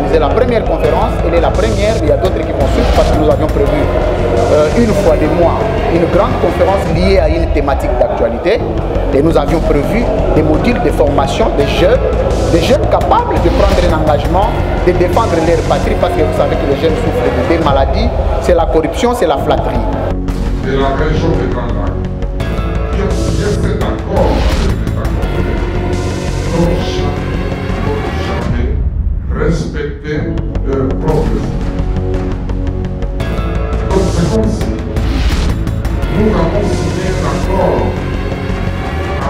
organisé la première conférence. Elle est la première, il y a d'autres qui vont suivre parce que nous avions prévu une fois le mois une grande conférence liée à une thématique d'actualité. Et nous avions prévu des modules de formation des jeunes capables de prendre un engagement, de défendre leur patrie parce que vous savez que les jeunes souffrent de deux maladies, c'est la corruption, c'est la flatterie. De la région de Grand Lac, qui ont signé cet accord avec l'État congolais, n'ont jamais respecté leurs propres. Donc c'est comme si nous avons signé un accord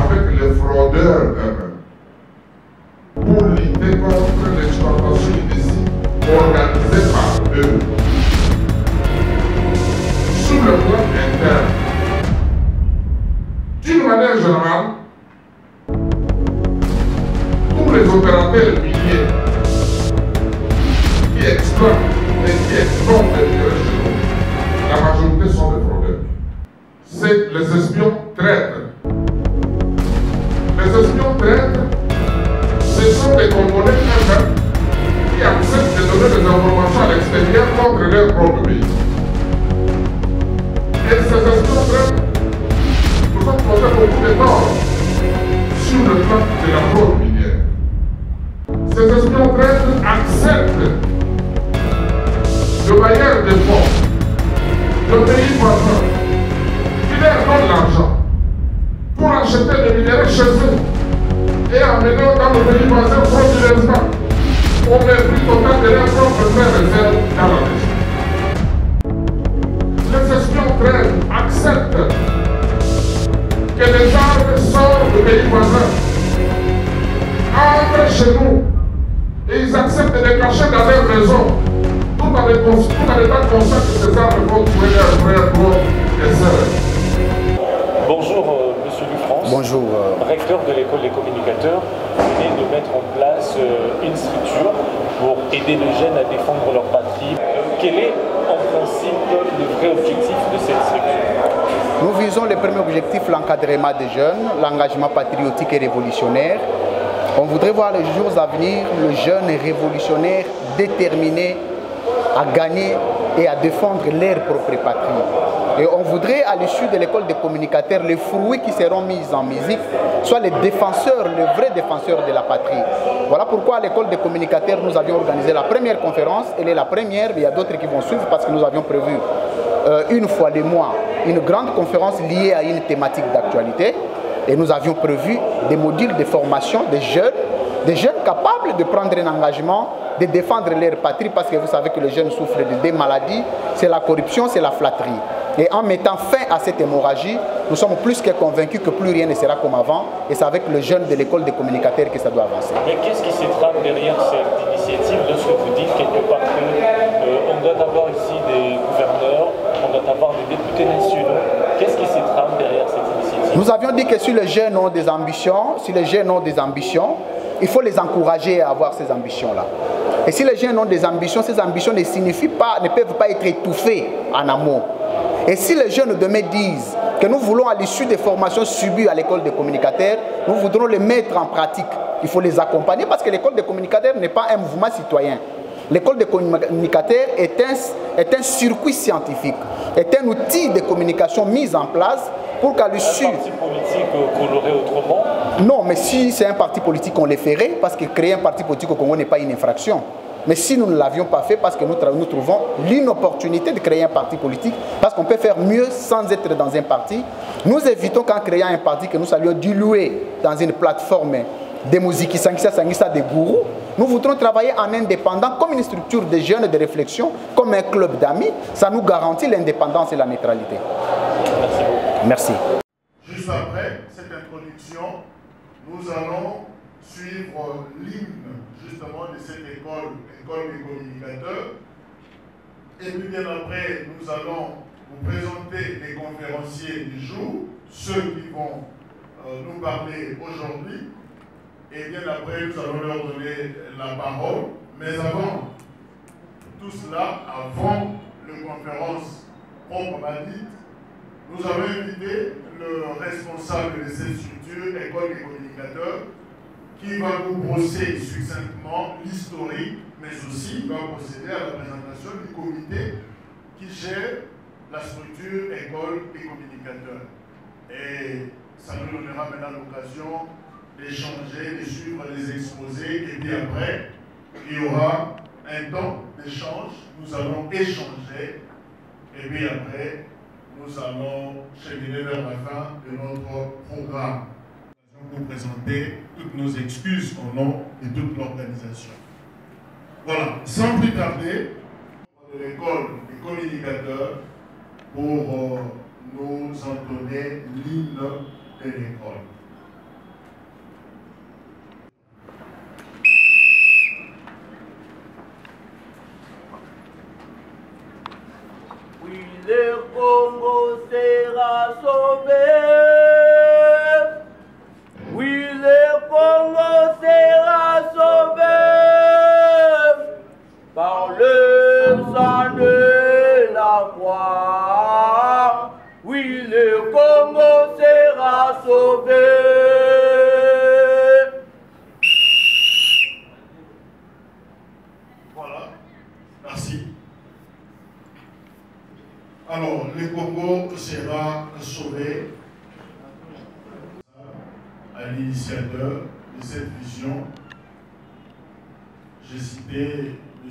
avec les fraudeurs eux-mêmes pour lutter contre l'exploitation illicite organisée par eux. Sur le plan interne, d'une manière générale, tous les opérateurs miniers qui exploitent et qui exportent les minerais chez nous, la majorité sont des fraudeurs. C'est les espions traîtres. Les espions traîtres, ce sont des Congolais eux-mêmes qui acceptent de donner des informations à l'extérieur contre leur propre pays. Et ces espions traîtres nous ont causé beaucoup de tort sur le plan de la fraude minière. Ces espions traîtres acceptent de bailleurs de fonds de pays voisins qui leur donnent l'argent pour acheter des minéraux chez eux et amener dans le pays voisin frauduleusement au mépris total de leurs propres réserves dans la région. Les espions traîtres acceptent que les armes sortent du pays voisin, entrent chez nous et ils acceptent de les cacher dans leur maison tout en étant conscients que ces armes vont tuer leurs frères, frères et sœurs. Bonjour Monsieur Dufrance. Bonjour. Recteur de l'école des communicateurs, vous venez de mettre en place une structure pour aider les jeunes à défendre leur patrie. Quel est en principe le vrai objectif de cette structure? Nous visons le premier objectif, l'encadrement des jeunes, l'engagement patriotique et révolutionnaire. On voudrait voir les jours à venir le jeune révolutionnaire déterminé à gagner et à défendre leur propre patrie. Et on voudrait, à l'issue de l'école des communicateurs, les fruits qui seront mis en musique soient les défenseurs, les vrais défenseurs de la patrie. Voilà pourquoi à l'école des communicateurs, nous avions organisé la première conférence. Elle est la première, mais il y a d'autres qui vont suivre parce que nous avions prévu une fois le mois une grande conférence liée à une thématique d'actualité. Et nous avions prévu des modules de formation des jeunes capables de prendre un engagement, de défendre leur patrie parce que vous savez que les jeunes souffrent de deux maladies, c'est la corruption, c'est la flatterie. Et en mettant fin à cette hémorragie, nous sommes plus que convaincus que plus rien ne sera comme avant. Et c'est avec le jeune de l'école des communicateurs que ça doit avancer. Mais qu'est-ce qui se trame derrière cette initiative lorsque vous dites quelque part qu'on doit avoir ici des gouverneurs, on doit avoir des députés nationaux? Qu'est-ce qui se trame derrière cette initiative? Nous avions dit que si les jeunes ont des ambitions, il faut les encourager à avoir ces ambitions-là. Et si les jeunes ont des ambitions, ces ambitions ne peuvent pas être étouffées en amour. Et si les jeunes demain disent que nous voulons, à l'issue des formations subies à l'école des communicateurs, nous voudrons les mettre en pratique, il faut les accompagner parce que l'école des communicateurs n'est pas un mouvement citoyen. L'école des communicateurs est un circuit scientifique, est un outil de communication mis en place pour qu'à l'issue... Un parti politique qu'on l'aurait autrement? Non, mais si c'est un parti politique, on le ferait parce que créer un parti politique au Congo n'est pas une infraction. Mais si nous ne l'avions pas fait, parce que nous trouvons l'inopportunité de créer un parti politique, parce qu'on peut faire mieux sans être dans un parti, nous évitons qu'en créant un parti que nous allions diluer dans une plateforme de musique sangisa de gourous, nous voudrons travailler en indépendant comme une structure de jeunes de réflexion, comme un club d'amis. Ça nous garantit l'indépendance et la neutralité. Merci beaucoup. Merci. Juste après cette introduction, nous allons suivre l'hymne justement de cette école des communicateurs. Et puis bien après, nous allons vous présenter les conférenciers du jour, ceux qui vont nous parler aujourd'hui. Et bien après, nous allons leur donner la parole. Mais avant tout cela, avant la conférence proprement dite, nous avons invité le responsable de cette structure, École des communicateurs, qui va nous brosser succinctement l'historique mais aussi va procéder à la présentation du comité qui gère la structure école des communicateurs. Et ça nous donnera maintenant l'occasion d'échanger, de suivre les exposés, et puis après, il y aura un temps d'échange, nous allons échanger, et puis après, nous allons cheminer vers la fin de notre programme. Nous allons vous présenter toutes nos excuses au nom de toute l'organisation. Voilà, sans plus tarder, de l'école des communicateurs pour nous entonner l'hymne de l'école. Oui, le Congo sera sauvé. Oui, le Congo sera sauvé par le sang de la croix. Oui, le Congo sera sauvé. Voilà, merci. Alors, le Congo sera sauvé à l'initiateur de cette vision. J'ai cité M.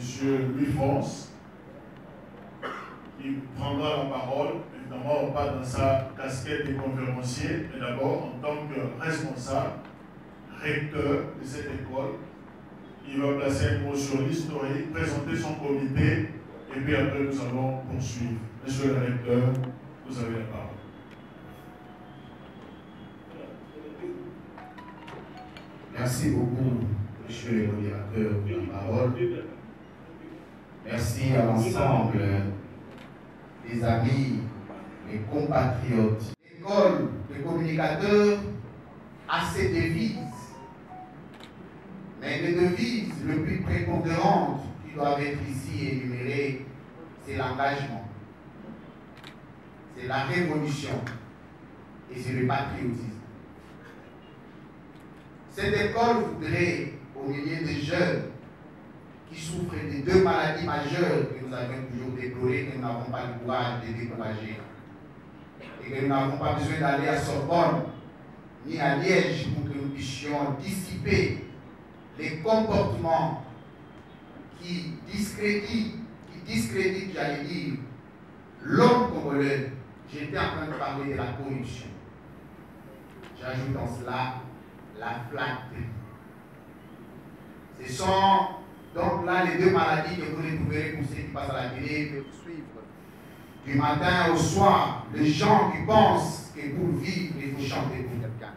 Louis-France, qui prendra la parole, évidemment pas dans sa casquette de conférencier, mais d'abord en tant que responsable, recteur de cette école. Il va placer un mot sur l'historique, présenter son comité, et puis après nous allons poursuivre. Monsieur le recteur, vous avez la parole. Merci beaucoup, monsieur le modérateur, de la parole. Merci à l'ensemble des amis, les compatriotes. L'école des communicateurs a ses devises. Mais les devises les plus prépondérantes qui doivent être ici énumérées, c'est l'engagement, c'est la révolution et c'est le patriotisme. Cette école voudrait, au milieu des jeunes qui souffrent de deux maladies majeures que nous avions toujours déplorées, que nous n'avons pas le courage de décourager, et que nous n'avons pas besoin d'aller à Sorbonne ni à Liège pour que nous puissions dissiper les comportements qui discréditent, j'allais dire, l'homme congolais. J'étais en train de parler de la corruption. J'ajoute en cela la flatterie. Ce sont donc là les deux maladies que vous retrouverez pour ceux qui passent à la télé, que vous suivre. Du matin au soir, les gens qui pensent que pour vivre, il faut chanter pour quelqu'un.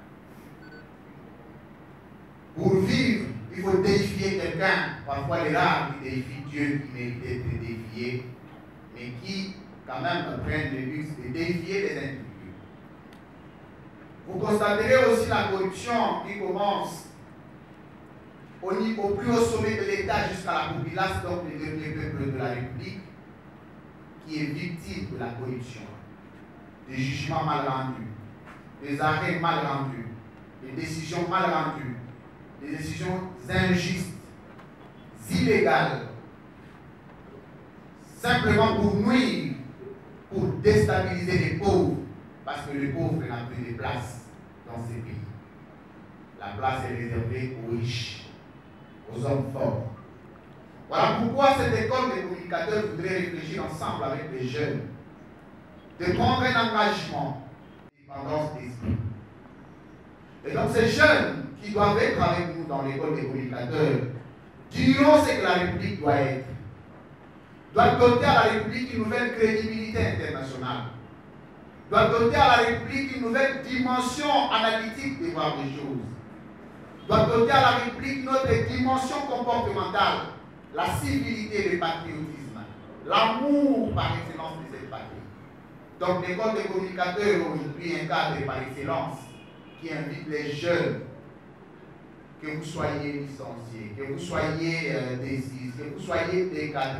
Pour vivre, il faut déifier quelqu'un. Parfois les rares qui déifient Dieu qui mérite d'être défié, mais qui quand même prennent le luxe de défier les individus. Vous constaterez aussi la corruption qui commence au plus haut sommet de l'État jusqu'à la populace, donc le dernier peuple de la République, qui est victime de la corruption, des jugements mal rendus, des arrêts mal rendus, des décisions mal rendues, des décisions injustes, illégales, simplement pour nuire, pour déstabiliser les pauvres, parce que les pauvres n'ont plus de place dans ces pays. La place est réservée aux riches, aux hommes forts. Voilà pourquoi cette école des communicateurs voudrait réfléchir ensemble avec les jeunes, de prendre un engagement, dépendance d'esprit. Et donc ces jeunes qui doivent être avec nous dans l'école des communicateurs diront ce que la République doit être. Doit doter à la République une nouvelle crédibilité internationale. Doit doter à la République une nouvelle dimension analytique de voir les choses. Doit doter à la République notre dimension comportementale, la civilité, le patriotisme, l'amour par excellence de cette patrie. Donc l'école des communicateurs aujourd'hui un cadre par excellence qui invite les jeunes, que vous soyez licenciés, que vous soyez des CIS, que vous soyez des cadres,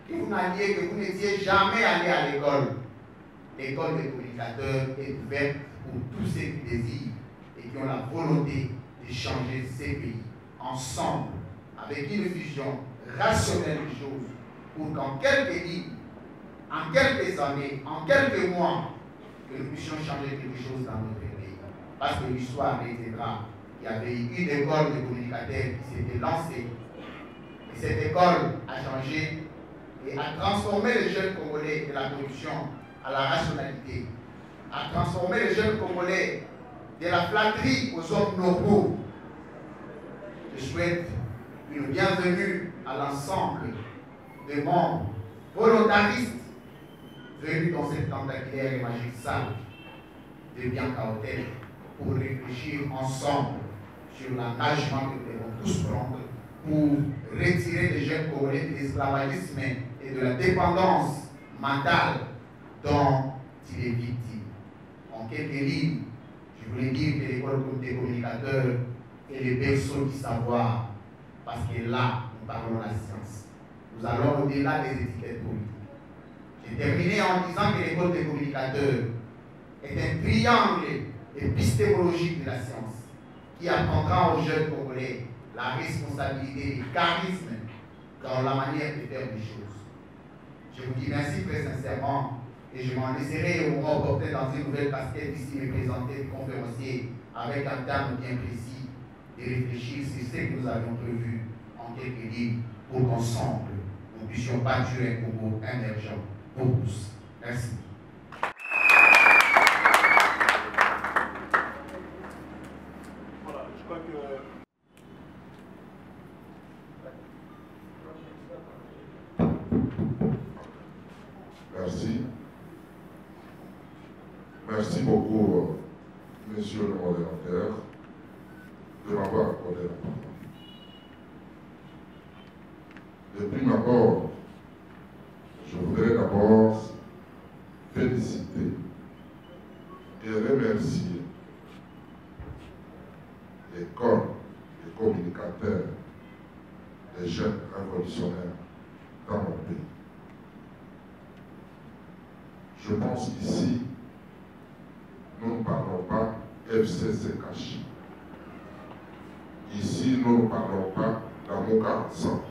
que vous n'étiez jamais allé à l'école. L'école des communicateurs est ouverte pour tous ceux qui désirent et qui ont la volonté de changer ces pays ensemble, avec une vision rationnelle des choses pour qu'en quelques lignes, en quelques années, en quelques mois, que nous puissions changer quelque chose dans notre pays. Parce que l'histoire retiendra qu'il y avait une école de communicateurs qui s'était lancée. Et cette école a changé et a transformé les jeunes Congolais de la corruption à la rationalité, a transformé les jeunes Congolais de la flatterie aux hommes normaux. Je souhaite une bienvenue à l'ensemble des membres volontaristes venus dans cette tentaculaire et magique salle de Bianca Hotel pour réfléchir ensemble sur l'engagement que nous devons tous prendre pour retirer les jeunes Congolais de l'esclavagisme et de la dépendance mentale dont il est victime. En quelques lignes, je voulais dire que l'école des communicateurs est le berceau du savoir, parce que là, nous parlons de la science. Nous allons au-delà des étiquettes politiques. J'ai terminé en disant que l'école des communicateurs est un triangle épistémologique de la science qui apprendra aux jeunes Congolais la responsabilité, le charisme dans la manière de faire les choses. Je vous dis merci très sincèrement et je m'en laisserai au moment opportun dans une nouvelle casquette ici me présenter le conférencier avec un terme bien précis et réfléchir sur ce que nous avions prévu en quelques lignes pour qu'ensemble nous puissions bâtir un Congo émergent pour tous. Merci. Voilà, je crois que... Merci. Merci beaucoup, monsieur le modérateur, de m'avoir accordé la parole. De prime abord, je voudrais d'abord féliciter et remercier les corps, les communicateurs, les jeunes révolutionnaires dans mon pays. Je pense qu'ici, nous ne parlons pas FCC caché. Ici, nous ne parlons pas d'Amoka ensemble.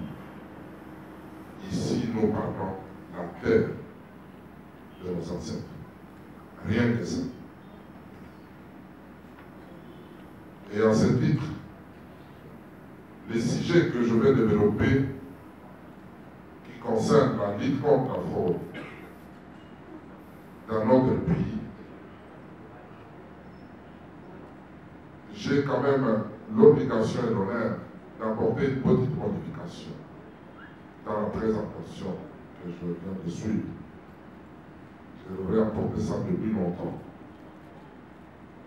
Ici, nous parlons de la terre de nos ancêtres. Rien que ça. Et à ce titre, les sujets que je vais développer, qui concernent la lutte contre la fraude dans notre pays, j'ai quand même l'obligation et l'honneur d'apporter une petite modification dans la présentation que je viens de suivre. Je devrais apporter ça depuis longtemps.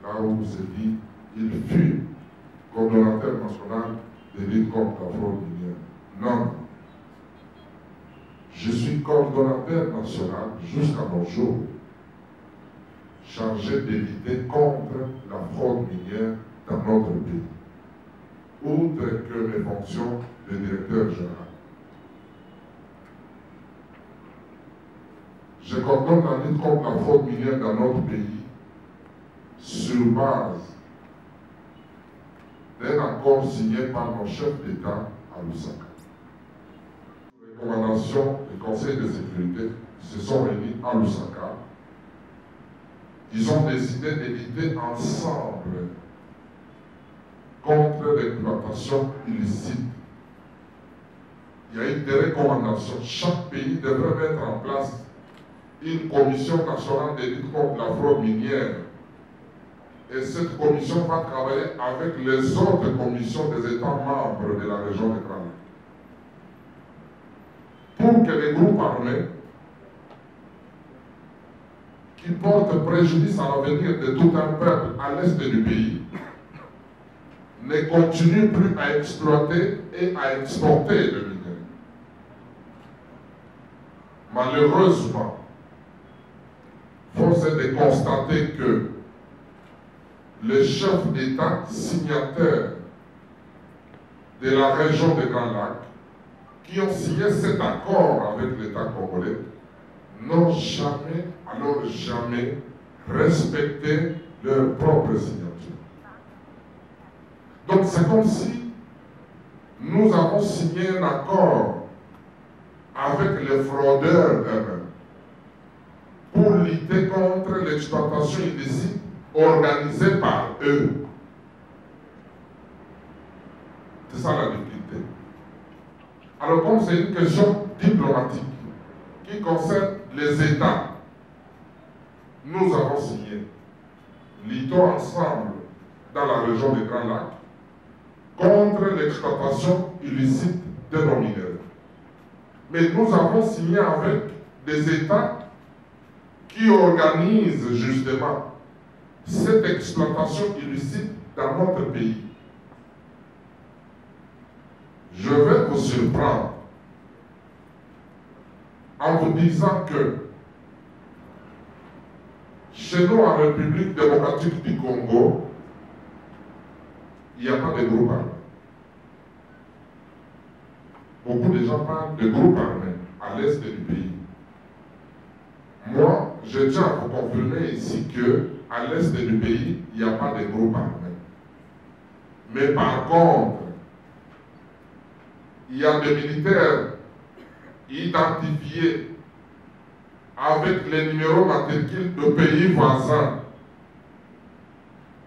Là où c'est dit, il fut coordonnateur national de lutte contre la fraude minière. Non. Je suis coordonnateur national jusqu'à nos jours, chargé de lutter contre la fraude minière dans notre pays, outre que mes fonctions de directeur général. Je coordonne la lutte contre la fraude minière dans notre pays sur base d'un accord signé par nos chefs d'État à Lusaka. Les recommandations du Conseil de sécurité se sont réunies à Lusaka. Ils ont décidé de lutter ensemble contre l'exploitation illicite. Il y a eu des recommandations. Chaque pays devrait mettre en place une commission nationale de lutte contre la fraude minière. Et cette commission va travailler avec les autres commissions des États membres de la région de Grand Lac, pour que les groupes armés qui portent préjudice à l'avenir de tout un peuple à l'est du pays ne continuent plus à exploiter et à exporter le minerai. Malheureusement, force est de constater que les chefs d'État signataires de la région de Grand Lac, qui ont signé cet accord avec l'État congolais, n'ont jamais, alors jamais, respecté leur propre signature. Donc c'est comme si nous avons signé un accord avec les fraudeurs eux-mêmes pour lutter contre l'exploitation illicite organisée par eux. C'est ça la difficulté. Alors comme c'est une question diplomatique qui concerne les États, nous avons signé, luttons ensemble dans la région des Grands Lacs contre l'exploitation illicite de nos minéraux. Mais nous avons signé avec des États qui organisent justement cette exploitation illicite dans notre pays. Je vais vous surprendre en vous disant que chez nous en République démocratique du Congo, il n'y a pas de groupe armé. Beaucoup de gens parlent de groupes armés à l'est du pays. Moi, je tiens à vous confirmer ici qu'à l'est du pays, il n'y a pas de groupe armé. Mais par contre, il y a des militaires identifiés avec les numéros matricules de pays voisins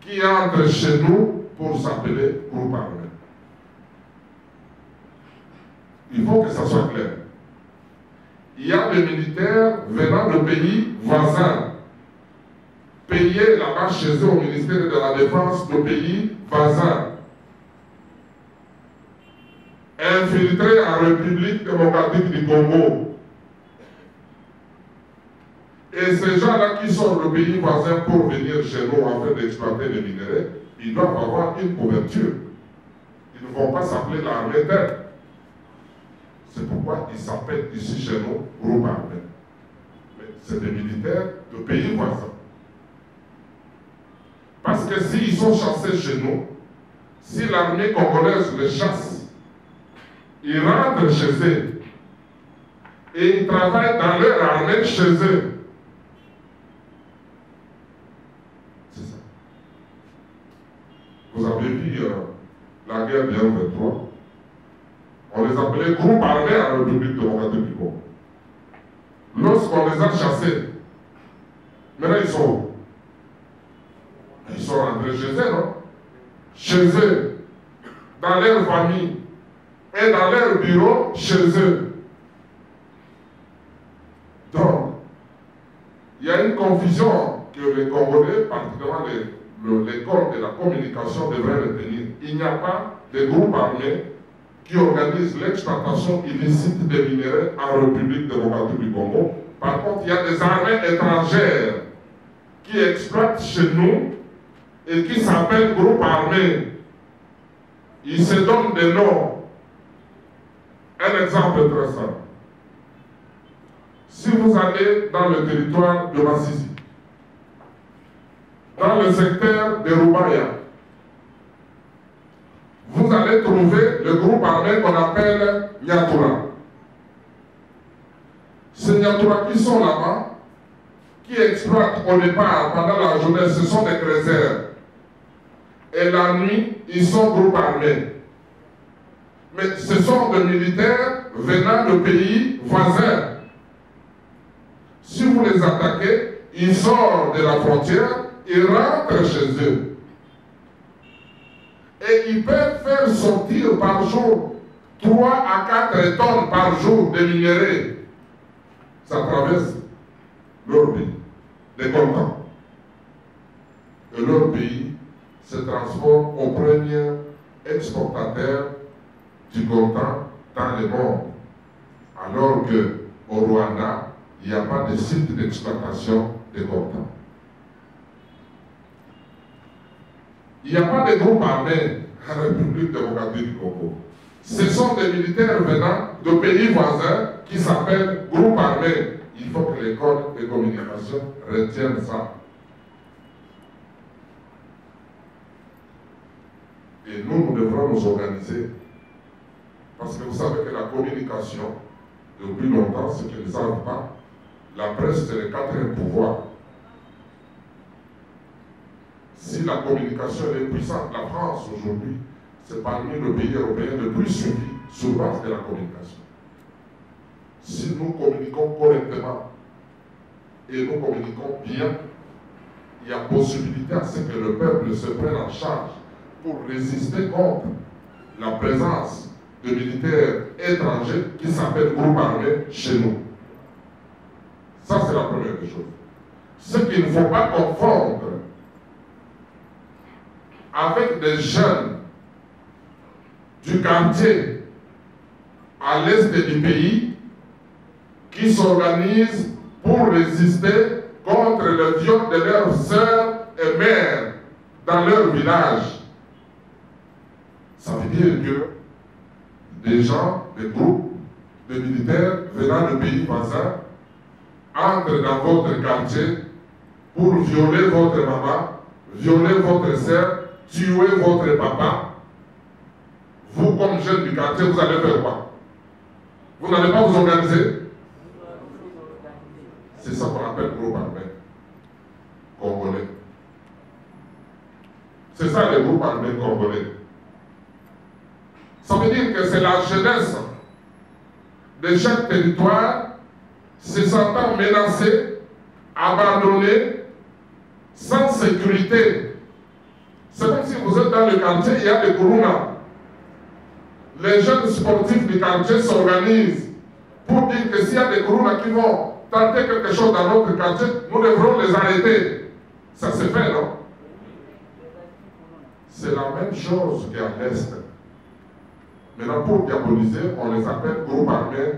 qui entrent chez nous pour s'appeler groupe armé. Il faut que ça soit clair. Il y a des militaires venant de pays voisins, payés là-bas chez eux au ministère de la Défense de pays voisins, infiltrés en République démocratique du Congo. Et ces gens-là qui sont le pays voisin pour venir chez nous afin d'exploiter les minéraux, ils doivent avoir une couverture. Ils ne vont pas s'appeler l'armée terre. C'est pourquoi ils s'appellent ici chez nous groupe armé. Mais c'est des militaires de pays voisins. Parce que s'ils sont chassés chez nous, si l'armée congolaise les chasse, ils rentrent chez eux et ils travaillent dans leur armée chez eux. C'est ça. Vous avez vu la guerre de 1-23. On les appelait groupes armés en République démocratique du Congo. Lorsqu'on les a chassés, maintenant ils sont où? Ils sont rentrés chez eux, non? Chez eux, dans leur famille et dans leur bureau, chez eux. Donc, il y a une confusion que les Congolais, particulièrement l'école de la communication, devraient retenir. Il n'y a pas de groupes armés qui organise l'exploitation illicite des minéraux en République démocratique du Congo. Par contre, il y a des armées étrangères qui exploitent chez nous et qui s'appellent groupes armés. Ils se donnent des noms. Un exemple très simple. Si vous allez dans le territoire de Massisi, dans le secteur de Rubaya, vous allez trouver le groupe armé qu'on appelle Nyatura. Ces Nyatura qui sont là-bas, qui exploitent au départ, pendant la journée, ce sont des réserves. Et la nuit, ils sont groupe armés. Mais ce sont des militaires venant de pays voisins. Si vous les attaquez, ils sortent de la frontière, ils rentrent chez eux. Et ils peuvent faire sortir par jour 3 à 4 tonnes par jour de minéraux. Ça traverse leur pays, les coltans. Et leur pays se transforme au premier exportateur du coltan dans le monde. Alors qu'au Rwanda, il n'y a pas de site d'exploitation de coltan. Il n'y a pas de groupe armé en République démocratique du Congo. Ce sont des militaires venant de pays voisins qui s'appellent groupe armé. Il faut que l'école de communication retienne ça. Et nous devrons nous organiser. Parce que vous savez que la communication, depuis longtemps, ce qu'ils ne savent pas, la presse, c'est le 4e pouvoir. Si la communication est puissante, la France aujourd'hui, c'est parmi les pays européens les plus suivis sur base de la communication. si nous communiquons correctement et nous communiquons bien, il y a possibilité à ce que le peuple se prenne en charge pour résister contre la présence de militaires étrangers qui s'appellent groupes armés chez nous. Ça, c'est la première des choses. Ce qu'il ne faut pas confondre avec des jeunes du quartier à l'est du pays qui s'organisent pour résister contre le viol de leurs sœurs et mères dans leur village. Ça veut dire que des gens, des groupes de militaires venant de pays voisins entrent dans votre quartier pour violer votre maman, violer votre sœur, tuer votre papa. Vous, comme jeunes du quartier, vous allez faire quoi? Vous n'allez pas vous organiser? C'est ça qu'on appelle groupe armé congolais. C'est ça les groupes armés congolais. Ça veut dire que c'est la jeunesse de chaque territoire se sentant menacée, abandonnée, sans sécurité. C'est comme si vous êtes dans le quartier, il y a des Kourouna. Les jeunes sportifs du quartier s'organisent pour dire que s'il y a des Kourouna qui vont tenter quelque chose dans notre quartier, nous devrons les arrêter. Ça se fait, non? C'est la même chose qu'à l'Est. Maintenant, pour diaboliser, on les appelle groupes armés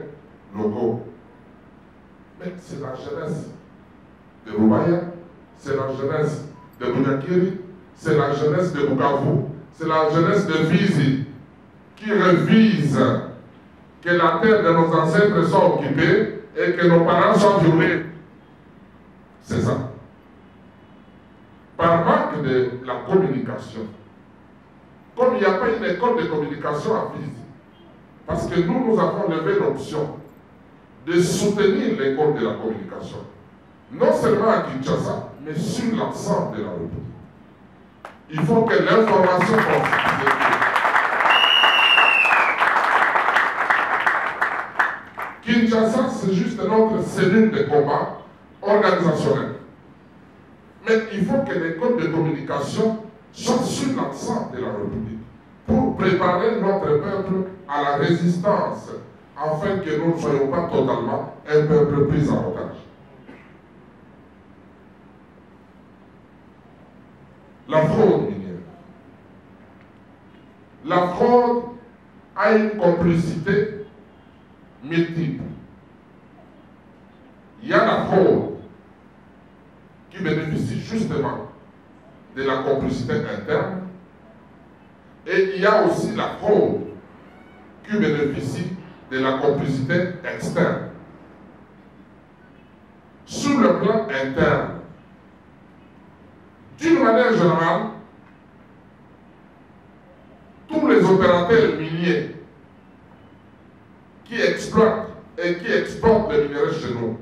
locaux. Mais c'est la jeunesse de Roubaïa, c'est la jeunesse de Bounakiri, c'est la jeunesse de Bukavu, c'est la jeunesse de Fizi qui revise que la terre de nos ancêtres soit occupée et que nos parents soient violés. C'est ça. Par manque de la communication, comme il n'y a pas une école de communication à Fizi, parce que nous avons levé l'option de soutenir l'école de la communication, non seulement à Kinshasa, mais sur l'ensemble de la République. Il faut que l'information confidentielle. Kinshasa, c'est juste notre cellule de combat organisationnelle. Mais il faut que l'école de communication soit sur l'ensemble de la République pour préparer notre peuple à la résistance, afin que nous ne soyons pas totalement un peuple pris en otage. La fraude minière. La fraude a une complicité multiple. Il y a la fraude qui bénéficie justement de la complicité interne, et il y a aussi la fraude qui bénéficie de la complicité externe. Sur le plan interne, d'une manière générale, tous les opérateurs miniers qui exploitent et qui exportent les minerais chez nous,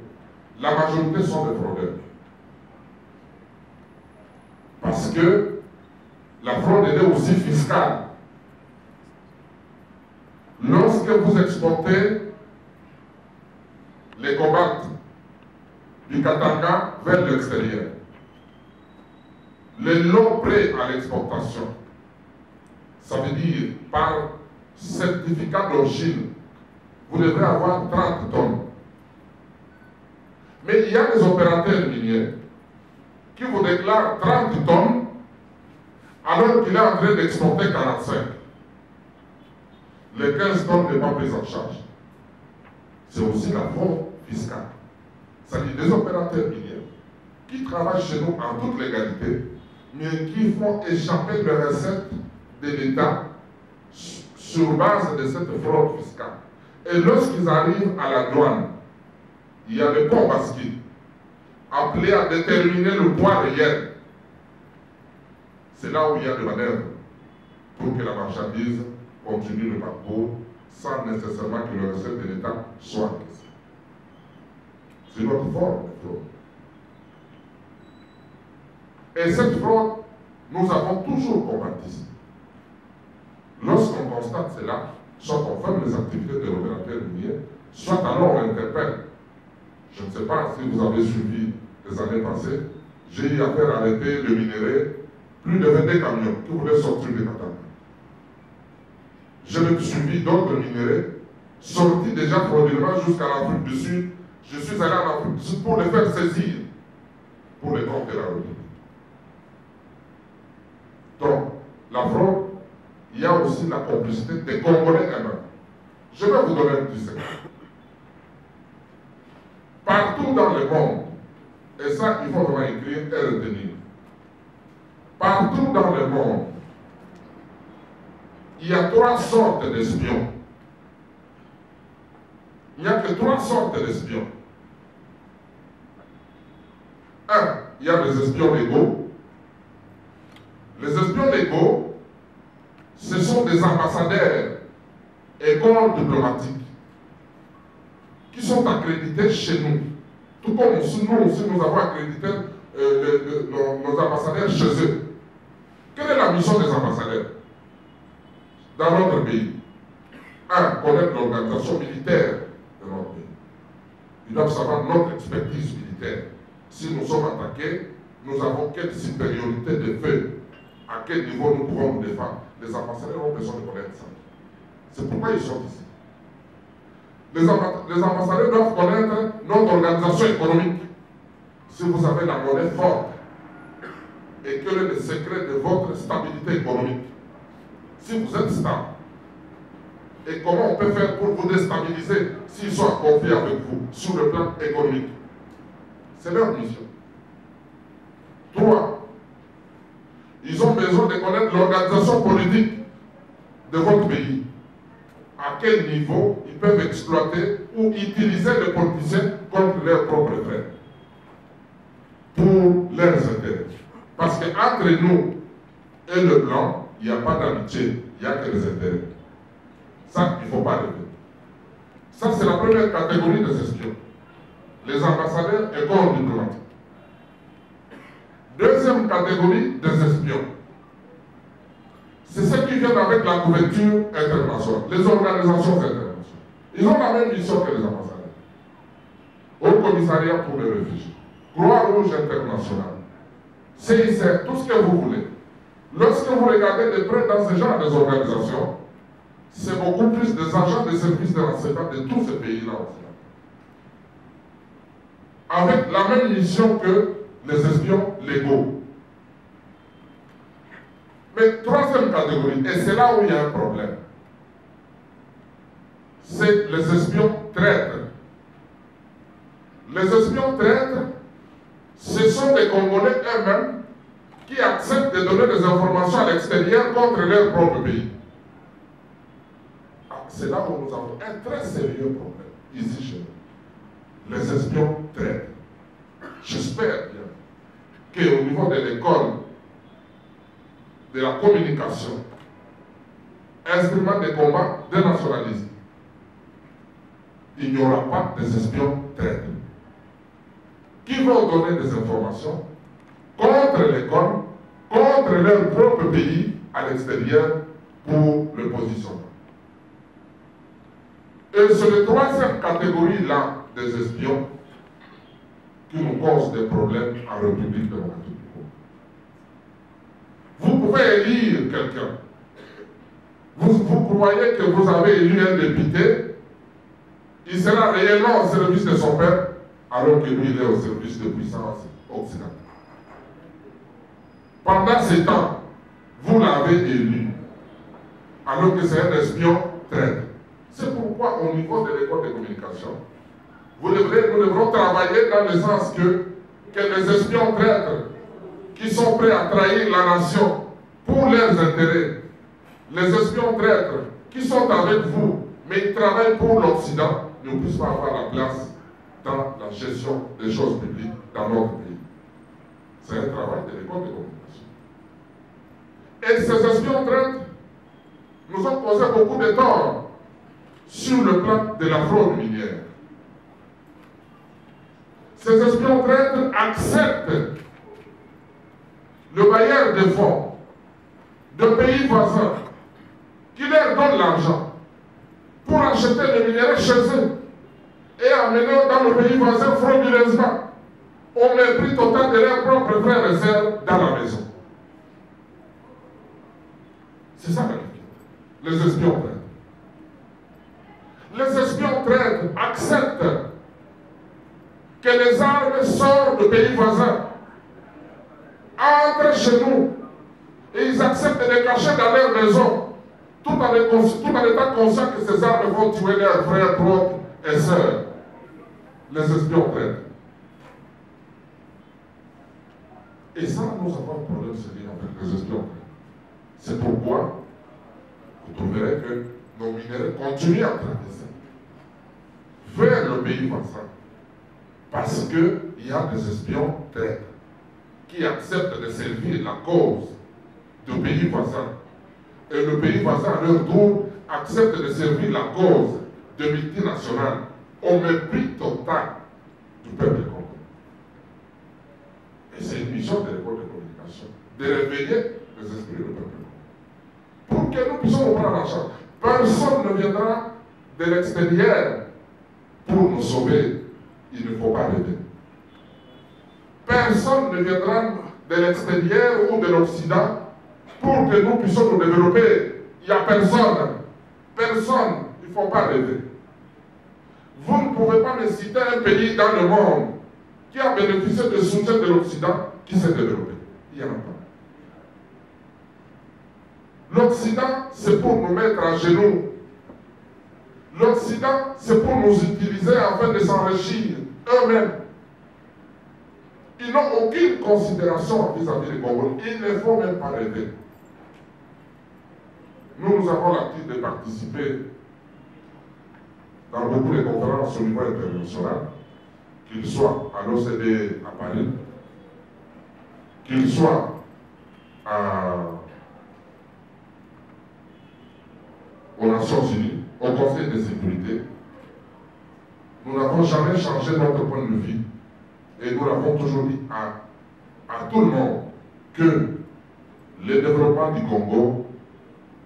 la majorité sont des fraudeurs. Parce que la fraude est aussi fiscale. Lorsque vous exportez les cobaltes du Katanga vers l'extérieur, les lots prêts à l'exportation, ça veut dire par certificat d'origine, vous devrez avoir 30 tonnes. Mais il y a des opérateurs miniers qui vous déclarent 30 tonnes alors qu'il est en train d'exporter 45. Les 15 tonnes n'est pas prise en charge. C'est aussi la fraude fiscale. C'est-à-dire des opérateurs miniers qui travaillent chez nous en toute légalité, mais qui font échapper les recettes de l'État sur base de cette fraude fiscale. Et lorsqu'ils arrivent à la douane, il y a le pont bascule, appelé à déterminer le poids réel. C'est là où il y a des manœuvres pour que la marchandise continue le parcours sans nécessairement que le recette de l'État soit encaissé. C'est notre forme de fraude. Et cette fraude, nous avons toujours combattu. Lorsqu'on constate cela, soit on ferme les activités de l'opérateur minier, soit alors on l'interpelle. Je ne sais pas si vous avez suivi les années passées, j'ai eu à faire arrêter le minerai plus de 22 camions qui voulaient sortir de Katanga. J'ai même suivi d'autres minéraux sortis déjà frauduleusement jusqu'à l'Afrique du Sud. Je suis allé en Afrique du Sud pour les faire saisir pour les comptes de la République. Donc, la fraude, il y a aussi la complicité des Congolais eux-mêmes. Je vais vous donner un petit secret. Partout dans le monde, et ça, il faut vraiment écrire et retenir. Partout dans le monde, il y a 3 sortes d'espions. Il n'y a que 3 sortes d'espions. 1, il y a les espions légaux. Les espions légaux, ce sont des ambassadeurs et corps diplomatiques qui sont accrédités chez nous. Tout comme nous aussi, nous avons accrédité nos ambassadeurs chez eux. Quelle est la mission des ambassadeurs dans notre pays? 1, connaître l'organisation militaire de notre pays. Ils doivent savoir notre expertise militaire. Si nous sommes attaqués, nous avons quelle supériorité de feu, à quel niveau nous pourrons nous défendre. Les ambassadeurs ont besoin de connaître ça. C'est pourquoi ils sont ici. Les ambassadeurs doivent connaître notre organisation économique. Si vous avez la monnaie forte, et quel est le secret de votre stabilité économique? Si vous êtes stable, et comment on peut faire pour vous déstabiliser s'ils sont en conflit avec vous sur le plan économique? C'est leur mission. 3, ils ont besoin de connaître l'organisation politique de votre pays. À quel niveau ils peuvent exploiter ou utiliser les politiciens contre leurs propres frères pour leurs intérêts. Parce qu'entre nous et le blanc, il n'y a pas d'amitié, il n'y a que des intérêts. Ça, il ne faut pas rêver. Ça, c'est la première catégorie des espions. Les ambassadeurs et corps diplomatiques. Deuxième catégorie des espions. C'est ceux qui viennent avec la couverture internationale, les organisations internationales. Ils ont la même mission que les ambassadeurs. Au commissariat pour les réfugiés, Croix-Rouge internationale, CICR, tout ce que vous voulez. Lorsque vous regardez de près dans ce genre d'organisations, c'est beaucoup plus des agents de services de renseignement de tous ces pays-là aussi. Avec la même mission que les espions légaux. Mais troisième catégorie, et c'est là où il y a un problème, c'est les espions traîtres. Les espions traîtres, ce sont des Congolais eux-mêmes qui acceptent de donner des informations à l'extérieur contre leur propre pays. C'est là où nous avons un très sérieux problème, ici chez nous. Les espions traîtres. J'espère bien qu'au niveau de l'école de la communication, instrument de combat dénationalisme, il n'y aura pas des espions traîtres qui vont donner des informations contre l'école, contre leur propre pays à l'extérieur pour le positionnement. Et c'est la troisième catégorie-là des espions qui nous cause des problèmes en République démocratique du Congo. Vous pouvez élire quelqu'un. Vous croyez que vous avez élu un député, il sera réellement au service de son peuple, alors que lui, il est au service de puissance occidentale. Pendant ce temps, vous l'avez élu, alors que c'est un espion traître. C'est pourquoi, au niveau de l'école de communication, nous devrons travailler dans le sens que les espions traîtres qui sont prêts à trahir la nation pour leurs intérêts, les espions traîtres qui sont avec vous, mais ils travaillent pour l'Occident, ne puissent pas avoir la place dans la gestion des choses publiques dans notre pays. C'est un travail de l'école de communication. Et ces espions traîtres nous ont causé beaucoup de tort sur le plan de la fraude minière. Ces espions traîtres acceptent le bailleur de fonds de pays voisins qui leur donne l'argent pour acheter le minerai chez eux et amenés dans le pays voisin frauduleusement, au mépris total de leurs propres frères et sœurs dans la maison. C'est ça la vérité. Les espions traîtres. Les espions traîtres acceptent que les armes sortent de pays voisins, entrent chez nous, et ils acceptent de les cacher dans leur maison, tout en étant conscients que ces armes vont tuer leurs frères propres et sœurs. Les espions traîtres. Et ça, nous avons un problème sérieux avec les espions traîtres. C'est pourquoi vous trouverez que nos minéraux continuent à traverser vers le pays voisin. Parce qu'il y a des espions traîtres qui acceptent de servir la cause du pays voisin. Et le pays voisin, à leur tour, accepte de servir la cause de multinationales au mépris total du peuple congolais. Et c'est une mission de l'école de communication, de réveiller les esprits du peuple congolais. Pour que nous puissions nous prendre en charge. Personne ne viendra de l'extérieur pour nous sauver. Il ne faut pas rêver. Personne ne viendra de l'extérieur ou de l'Occident pour que nous puissions nous développer. Il n'y a personne. Personne. Il ne faut pas rêver. Vous ne pouvez pas me citer un pays dans le monde qui a bénéficié du soutien de l'Occident qui s'est développé. Il n'y en a pas. L'Occident, c'est pour nous mettre à genoux. L'Occident, c'est pour nous utiliser afin de s'enrichir eux-mêmes. Ils n'ont aucune considération vis-à-vis des Congolais. Il ne faut même pas rêver. Nous avons l'habitude de participer dans beaucoup de conférences au niveau international, qu'ils soient à l'OCDE à Paris, qu'ils soient aux Nations Unies, au Conseil de sécurité. Nous n'avons jamais changé notre point de vue et nous l'avons toujours dit à tout le monde que le développement du Congo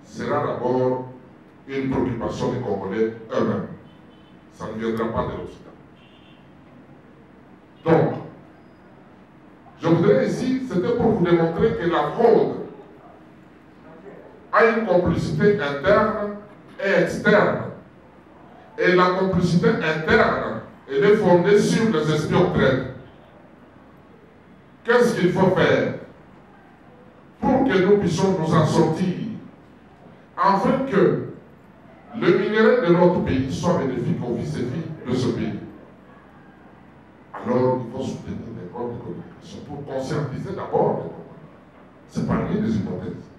sera d'abord une préoccupation des Congolais eux-mêmes. Ça ne viendra pas de l'Occident. Donc, je voudrais ici, c'était pour vous démontrer que la fraude a une complicité interne et externe. Et la complicité interne, elle est fondée sur les espions traîtres. Qu'est-ce qu'il faut faire pour que nous puissions nous en sortir, afin que le minerai de notre pays soit bénéfique aux fils et filles de ce pays? Alors, il faut soutenir les écoles de communication pour conscientiser d'abord les Congolais. C'est parmi les hypothèses.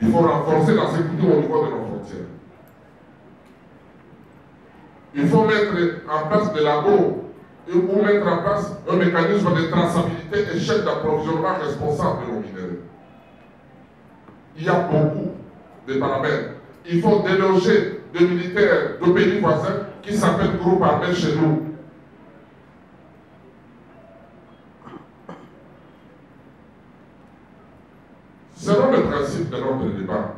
Il faut renforcer la sécurité au niveau de nos frontières. Il faut mettre en place des labos ou mettre en place un mécanisme de traçabilité et chaîne d'approvisionnement responsable de nos minéraux. Il y a beaucoup de paramètres. Il faut déloger des militaires de pays voisins qui s'appellent groupes armés chez nous. Selon le principe de notre débat,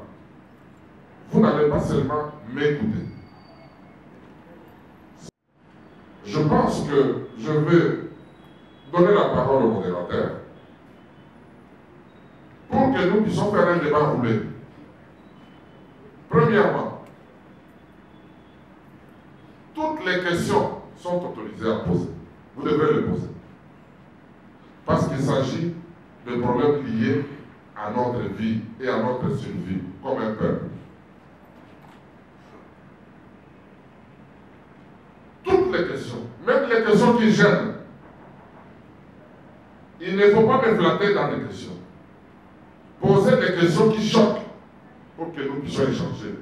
vous n'allez pas seulement m'écouter. Je pense que je vais donner la parole au modérateur pour que nous puissions faire un débat roulé. Premièrement, toutes les questions sont autorisées à poser. Vous devez les poser. Parce qu'il s'agit de problèmes liés à notre vie et à notre survie comme un peuple. Toutes les questions, même les questions qui gênent, il ne faut pas me flatter dans les questions. Posez des questions qui choquent pour que nous puissions échanger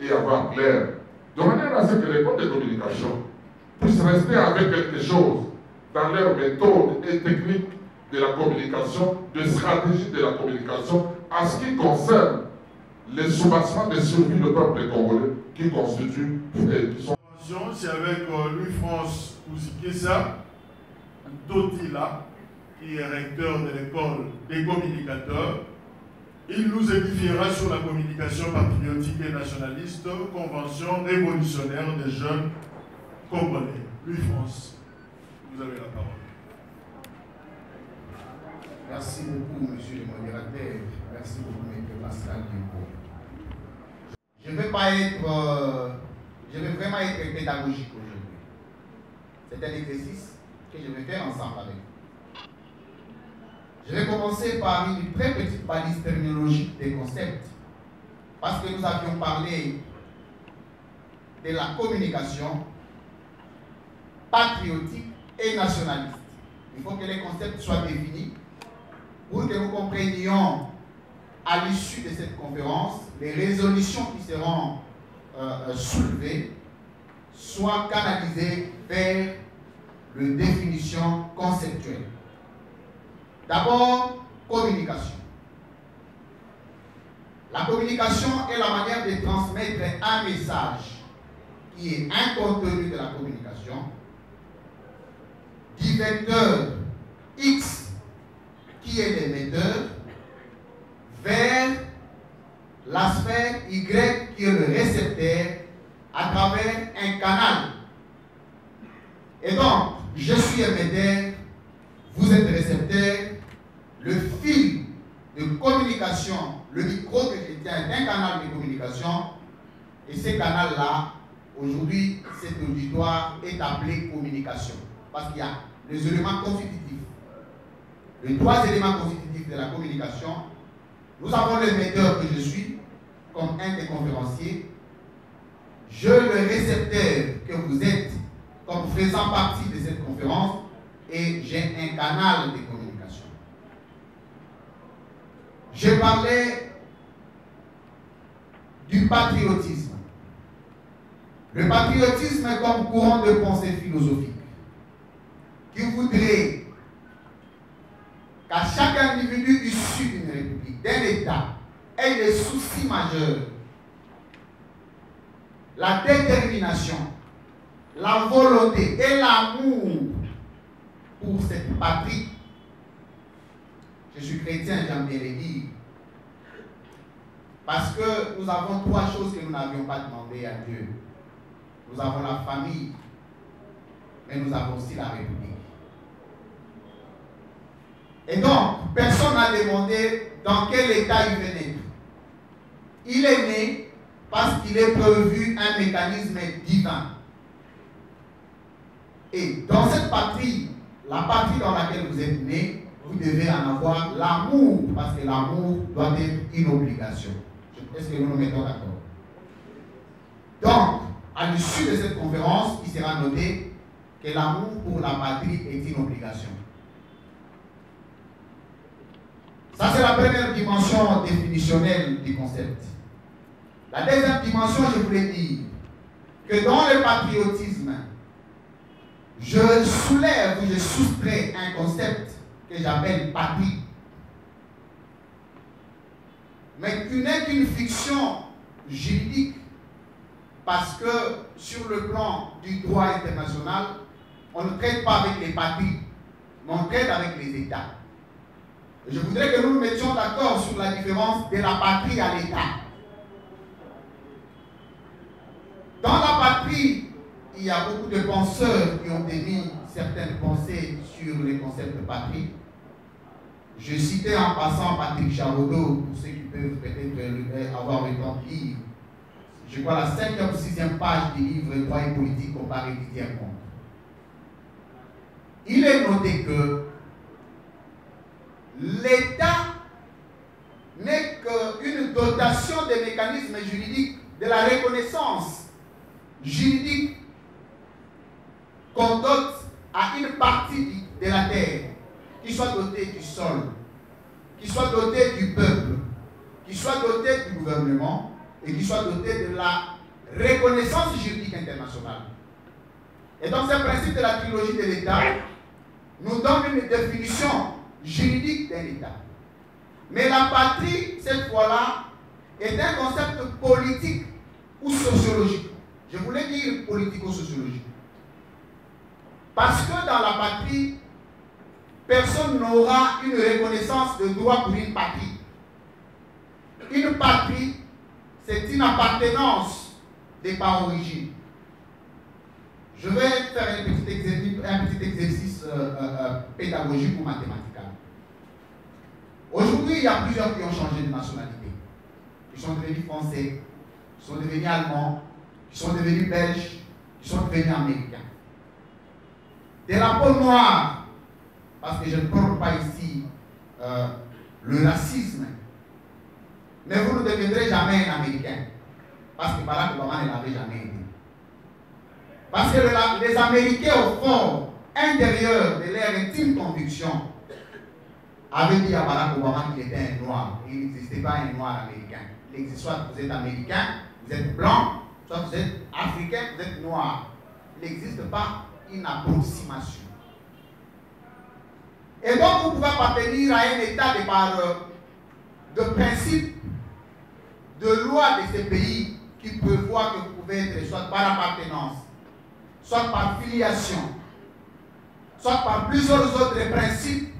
et avoir clair, de manière à ce que les codes de communication puissent rester avec quelque chose dans leur méthode et technique de la communication, de stratégie de la communication, en ce qui concerne les soubassements de survie du peuple congolais qui constituent et qui sont... C'est avec Louis-France Ousikessa Dotila, qui est recteur de l'école des communicateurs. Il nous édifiera sur la communication patriotique et nationaliste, convention révolutionnaire des jeunes congolais. Louis-France, vous avez la parole. Merci beaucoup, monsieur le modérateur. Merci beaucoup, M. Pascal Dupont. Je ne vais pas être... je vais vraiment être pédagogique aujourd'hui. C'est un exercice que je vais faire ensemble avec vous. Je vais commencer par une très petite balise terminologique des concepts. Parce que nous avions parlé de la communication patriotique et nationaliste. Il faut que les concepts soient définis pour que nous comprenions à l'issue de cette conférence les résolutions qui seront soulevées soient canalisées vers une définition conceptuelle. D'abord, communication. La communication est la manière de transmettre un message qui est un contenu de la communication du vecteur X qui est l'émetteur vers la sphère Y qui est le récepteur à travers un canal. Et donc, je suis émetteur, vous êtes récepteur, le fil de communication, le micro que je tiens est un canal de communication et ce canal-là, aujourd'hui, cet auditoire est appelé communication parce qu'il y a les éléments constitutifs. Les trois éléments constitutifs de la communication, nous avons l'émetteur que je suis, comme un des conférenciers, je le récepteur que vous êtes, comme faisant partie de cette conférence, et j'ai un canal de communication. Je parlais du patriotisme. Le patriotisme est comme courant de pensée philosophique qui voudrait qu'à chaque individu issu d'une république, d'un État, ait des soucis majeurs, la détermination, la volonté et l'amour pour cette patrie. Je suis chrétien, j'aime bien le dire, parce que nous avons trois choses que nous n'avions pas demandé à Dieu. Nous avons la famille, mais nous avons aussi la République. Et donc, personne n'a demandé dans quel état il veut naître. Il est né parce qu'il est prévu un mécanisme divin. Et dans cette patrie, la patrie dans laquelle vous êtes né, vous devez en avoir l'amour, parce que l'amour doit être une obligation. Est-ce que nous nous mettons d'accord? Donc, à l'issue de cette conférence, il sera noté que l'amour pour la patrie est une obligation. Ça, c'est la première dimension définitionnelle du concept. La deuxième dimension, je voulais dire que dans le patriotisme, je soulève ou je soustrais un concept que j'appelle patrie, mais qui n'est qu'une fiction juridique, parce que sur le plan du droit international, on ne traite pas avec les patries, mais on traite avec les États. Je voudrais que nous nous mettions d'accord sur la différence de la patrie à l'État. Dans la patrie, il y a beaucoup de penseurs qui ont émis certaines pensées sur le concept de patrie. Je citais en passant Patrick Charodeau, pour ceux qui peuvent peut-être avoir le temps de lire. Je crois la 5e ou 6e page du livre Droit et politique comparé Didier Comte. Il est noté que l'État n'est qu'une dotation des mécanismes juridiques de la reconnaissance juridique qu'on dote à une partie de la terre, qui soit dotée du sol, qui soit dotée du peuple, qui soit dotée du gouvernement et qui soit dotée de la reconnaissance juridique internationale. Et donc, ce principe de la trilogie de l'État nous donne une définition juridique d'un État. Mais la patrie, cette fois-là, est un concept politique ou sociologique. Je voulais dire politico-sociologique. Parce que dans la patrie, personne n'aura une reconnaissance de droit pour une patrie. Une patrie, c'est une appartenance de par origine. Je vais faire un petit exercice pédagogique ou mathématique. Aujourd'hui, il y a plusieurs qui ont changé de nationalité. Ils sont devenus français, ils sont devenus allemands, ils sont devenus belges, ils sont devenus américains. De la peau noire, parce que je ne parle pas ici le racisme, mais vous ne deviendrez jamais un Américain, parce que Barack Obama ne l'avait jamais été. Parce que les Américains, au fond intérieur de leur intime conviction, avaient dit à Barack Obama qu'il était un noir. Il n'existait pas un noir américain. Il existe soit vous êtes américain, vous êtes blanc, soit vous êtes africain, vous êtes noir. Il n'existe pas une approximation. Et donc vous pouvez appartenir à un état de principe, de loi de ces pays qui prévoit que vous pouvez être soit par appartenance, soit par filiation, soit par plusieurs autres principes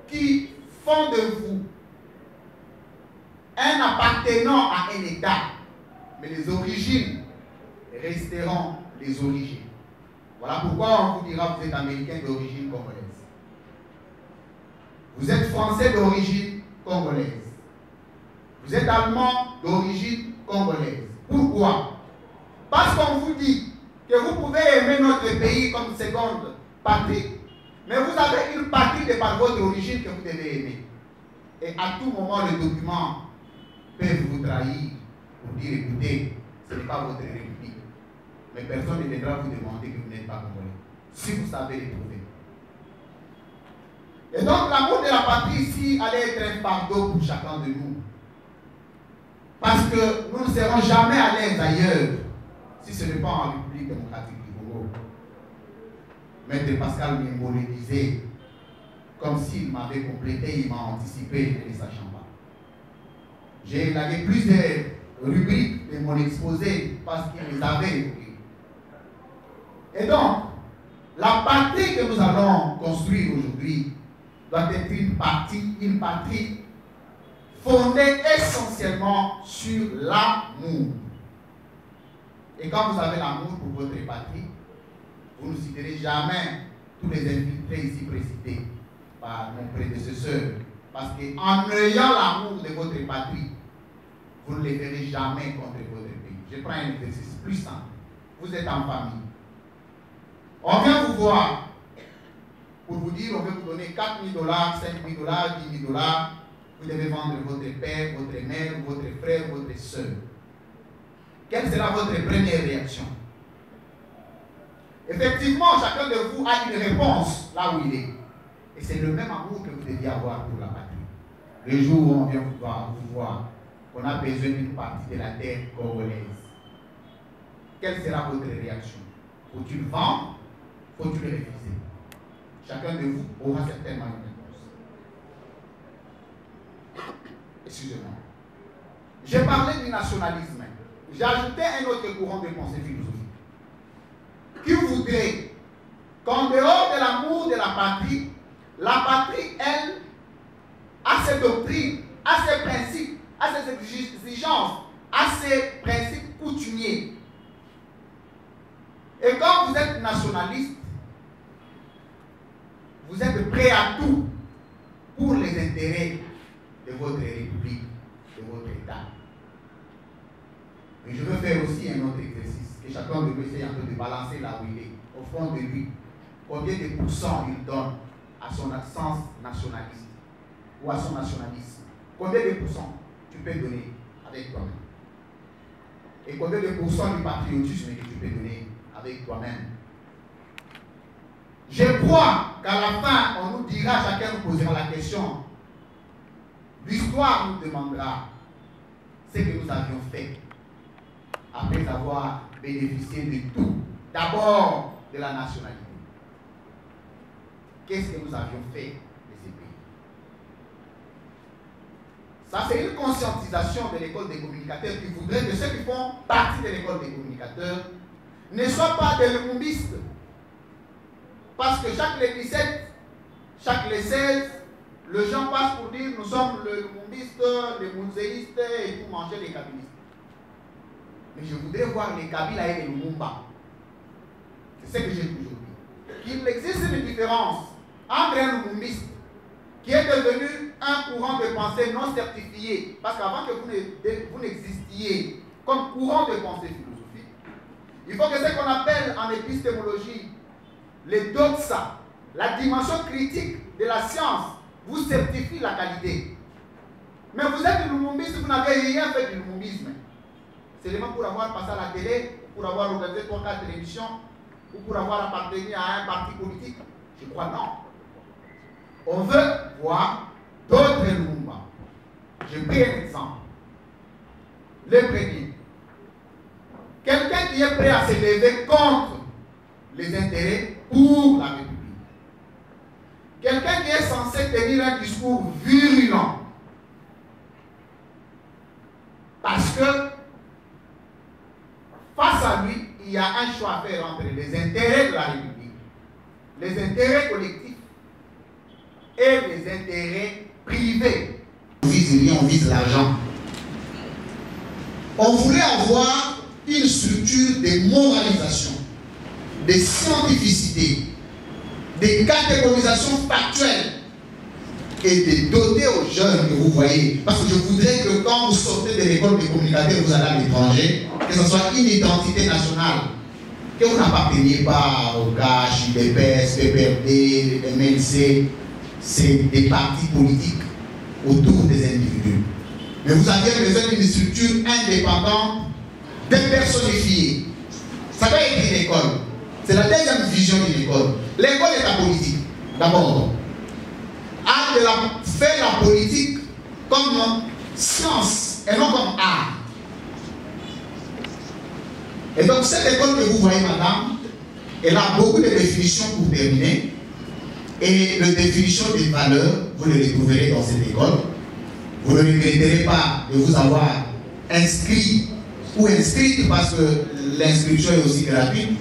qui font de vous un appartenant à un État. Mais les origines resteront les origines. Voilà pourquoi on vous dira que vous êtes américain d'origine congolaise. Vous êtes français d'origine congolaise. Vous êtes allemand d'origine congolaise. Pourquoi? Parce qu'on vous dit que vous pouvez aimer notre pays comme seconde patrie, mais vous avez une patrie de par votre origine que vous devez aimer. Et à tout moment, le document peut vous trahir pour dire, écoutez, ce n'est pas votre république. Mais personne ne viendra vous demander que vous n'êtes pas congolais, si vous savez les trouver. Et donc, l'amour de la patrie ici allait être un fardeau pour chacun de nous. Parce que nous ne serons jamais à l'aise ailleurs, si ce n'est pas en République démocratique du Congo. Maître Pascal Mimbo le disait, comme s'il m'avait complété, il m'a anticipé, ne le sachant pas. J'ai élagué plusieurs rubriques de mon exposé parce qu'il les avait écrites. Et donc, la patrie que nous allons construire aujourd'hui doit être une patrie fondée essentiellement sur l'amour. Et quand vous avez l'amour pour votre patrie, vous ne citerez jamais tous les infiltrés ici précités par mon prédécesseur. Parce qu'en ayant l'amour de votre patrie, vous ne les verrez jamais contre votre pays. Je prends un exercice plus simple. Vous êtes en famille. On vient vous voir pour vous dire on veut vous donner 4 000 $, 5 000 $, 10 000 $. Vous devez vendre votre père, votre mère, votre frère, votre soeur. Quelle sera votre première réaction? Effectivement, chacun de vous a une réponse là où il est. Et c'est le même amour que vous deviez avoir pour la patrie. Le jour où on vient vous voir, on a besoin d'une partie de la terre congolaise. Quelle sera votre réaction? Faut-il le vendre? Faut-il le refuser? Chacun de vous aura certainement une réponse. Excusez-moi. J'ai parlé du nationalisme. J'ai ajouté un autre courant de pensée philosophique qui voudrait qu'en dehors de l'amour de la patrie, elle, a ses doctrines, a ses principes, a ses exigences, a ses principes coutumiers. Et quand vous êtes nationaliste, vous êtes prêt à tout pour les intérêts de votre république, de votre État. Mais je veux faire aussi un autre exercice, que chacun de vous essaye un peu de balancer là où il est, au fond de lui. Combien de pourcents il donne à son sens nationaliste ou à son nationalisme? Combien de pourcents tu peux donner avec toi-même? Et combien de pourcents du patriotisme que tu peux donner avec toi-même? Je crois qu'à la fin, on nous dira, chacun nous posera la question. L'histoire nous demandera ce que nous avions fait après avoir bénéficié de tout. D'abord de la nationalité. Qu'est-ce que nous avions fait de ces pays? Ça, c'est une conscientisation de l'école des communicateurs qui voudrait que ceux qui font partie de l'école des communicateurs ne soient pas des lumumbistes. Parce que chaque les 17, chaque les 16, les gens passent pour dire nous sommes les lumumbistes, les mouzéistes et pour manger les kabylistes. Mais je voudrais voir les Kabila et les Lumumba. C'est ce que j'ai toujours dit. Qu'il existe une différence entre un lumumbiste qui est devenu un courant de pensée non certifié, parce qu'avant que vous n'existiez comme courant de pensée philosophique, il faut que ce qu'on appelle en épistémologie les doxa, la dimension critique de la science, vous certifie la qualité. Mais vous êtes du lumumbiste, vous n'avez rien fait du lumumbisme. C'est seulement pour avoir passé à la télé, pour avoir organisé 3-4 télévisions, ou pour avoir appartenu à un parti politique. Je crois non. On veut voir d'autres Lumumba. Je prends un exemple. Le premier. Quelqu'un qui est prêt à se lever contre les intérêts pour la République. Quelqu'un qui est censé tenir un discours virulent. Parce que face à lui, il y a un choix à faire entre les intérêts de la République, les intérêts collectifs et les intérêts privés. On vise rien, on vise l'argent. On voulait avoir une structure de moralisation, de scientificité, de catégorisation factuelle et de doter aux jeunes que vous voyez. Parce que je voudrais que quand vous sortez de l'école des communicateurs, vous allez à l'étranger, que ce soit une identité nationale, que vous n'apparteniez pas au CACH, UDPS, PPRD, MLC, c'est des partis politiques autour des individus. Mais vous avez besoin d'une structure indépendante, dépersonnifiée. Ça va être une école. C'est la deuxième vision d'une école. L'école est la politique, d'abord. Faire la politique comme science et non comme art. Et donc cette école que vous voyez, madame, elle a beaucoup de définitions pour terminer. Et la définition des valeurs, vous les retrouverez dans cette école. Vous ne regretterez pas de vous avoir inscrit ou inscrite parce que l'inscription est aussi gratuite.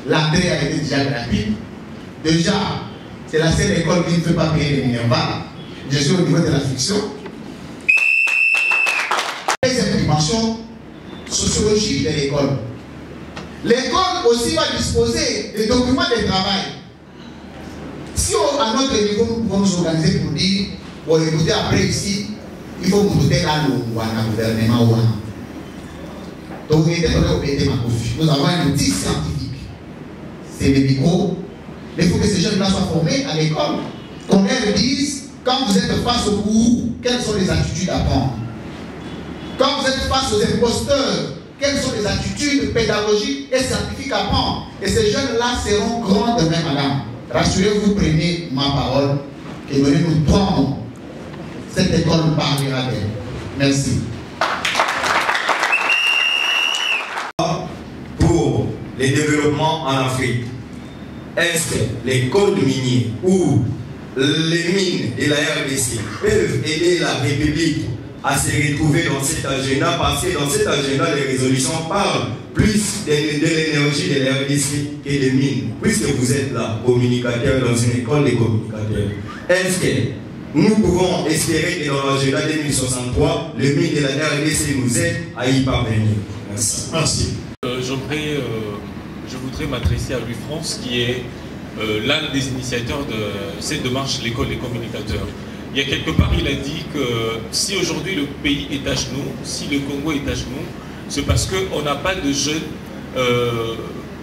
L'entrée a été déjà gratuite. Déjà, c'est la seule école qui ne fait pas payer les Minerva. Je suis au niveau de la fiction. Deuxième dimension sociologique de l'école. L'école aussi va disposer des documents de travail. Si à notre niveau, nous pouvons nous organiser pour dire, bon, écoutez, après ici, il faut vous doter là le gouvernement. Donc, nous avons un outil scientifique. C'est des micros. Mais il faut que ces jeunes-là soient formés à l'école. Qu'on leur dise, quand vous êtes face au cours, quelles sont les attitudes à prendre. Quand vous êtes face aux imposteurs, quelles sont les attitudes pédagogiques et scientifiques à prendre. Et ces jeunes-là seront grands demain, madame. Rassurez-vous, prenez ma parole, et donnez-nous 3 mots. Cette école parlera d'elle. Merci. Pour les développements en Afrique, est-ce que l'école minière ou les mines de la RDC peuvent aider la République à se retrouver dans cet agenda? Parce que dans cet agenda, les résolutions parlent plus de l'énergie de la RDC que des mines. Puisque vous êtes là, communicateur dans une école de communicateurs, est-ce que nous pouvons espérer que dans l'agenda 2063, les mines de la RDC nous aident à y parvenir? Merci. Merci. Je voudrais m'adresser à Louis-France, qui est l'un des initiateurs de cette démarche, l'école des communicateurs. Il y a quelque part, il a dit que si aujourd'hui le pays est à genoux, si le Congo est à genoux, c'est parce qu'on n'a pas de jeunes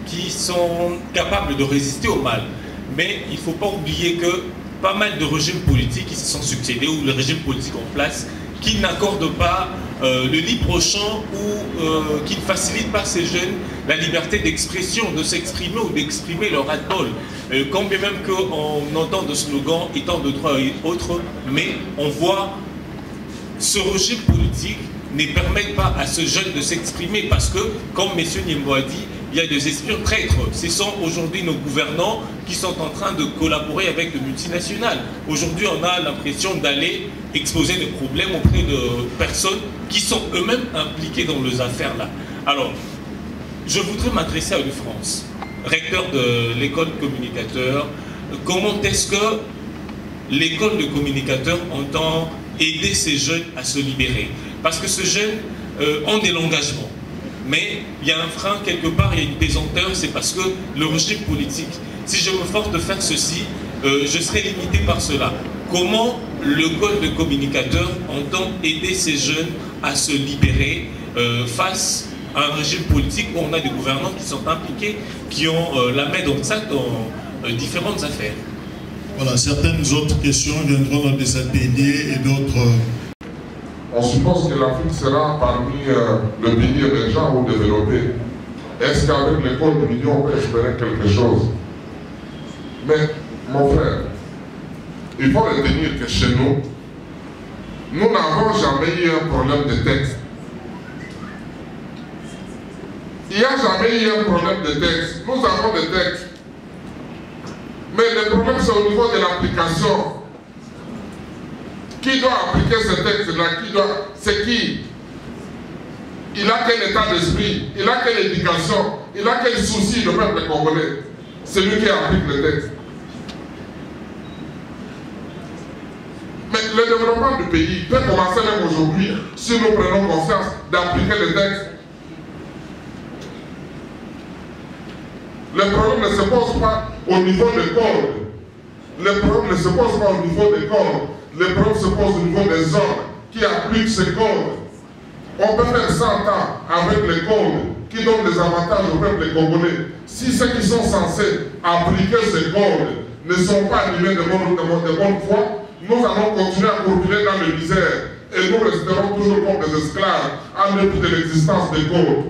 qui sont capables de résister au mal. Mais il ne faut pas oublier que pas mal de régimes politiques qui se sont succédés, ou le régime politique en place, qui n'accordent pas le libre-champ ou qui ne facilitent pas ces jeunes la liberté d'expression, de s'exprimer ou d'exprimer leur ras-le-bol. Quand bien même qu'on entend de slogans étant de droits et autres, mais on voit ce régime politique ne permet pas à ce jeune de s'exprimer parce que, comme M. Niembo a dit, il y a des espions traîtres. Ce sont aujourd'hui nos gouvernants qui sont en train de collaborer avec les multinationales. Aujourd'hui, on a l'impression d'aller exposer des problèmes auprès de personnes qui sont eux-mêmes impliquées dans les affaires là. Alors, je voudrais m'adresser à Louis-France, recteur de l'école de communicateurs. Comment est-ce que l'école de communicateurs entend aider ces jeunes à se libérer? Parce que ces jeunes ont de l'engagement. mais il y a un frein quelque part, il y a une désenteur, c'est parce que le régime politique, si je me force de faire ceci, je serai limité par cela. Comment le code de communicateur entend aider ces jeunes à se libérer face à un régime politique où on a des gouvernants qui sont impliqués, qui ont la main dans le sac dans différentes affaires? Voilà, certaines autres questions viendront dans des APD et d'autres. On suppose que l'Afrique sera parmi le pays émergent ou développé. Est-ce qu'avec l'école de l'Union, on peut espérer quelque chose? Mais, mon frère, il faut retenir que chez nous, nous n'avons jamais eu un problème de texte. Il n'y a jamais eu un problème de texte. Nous avons des textes. Mais le problème, c'est au niveau de l'application. Qui doit appliquer ce texte-là? C'est qui? Il a quel état d'esprit? Il a quelle éducation? Il a quel souci, le peuple congolais? C'est lui qui applique le texte. Mais le développement du pays peut commencer même aujourd'hui, si nous prenons conscience d'appliquer le texte. Le problème ne se pose pas au niveau des corps. Le problème ne se pose pas au niveau des corps. Le problème se pose au niveau des hommes qui appliquent ces codes. On peut faire 100 ans avec les codes qui donnent des avantages au peuple congolais. Si ceux qui sont censés appliquer ces codes ne sont pas animés de bonne foi, nous allons continuer à courir dans la misère et nous resterons toujours comme des esclaves en dépit de l'existence des codes.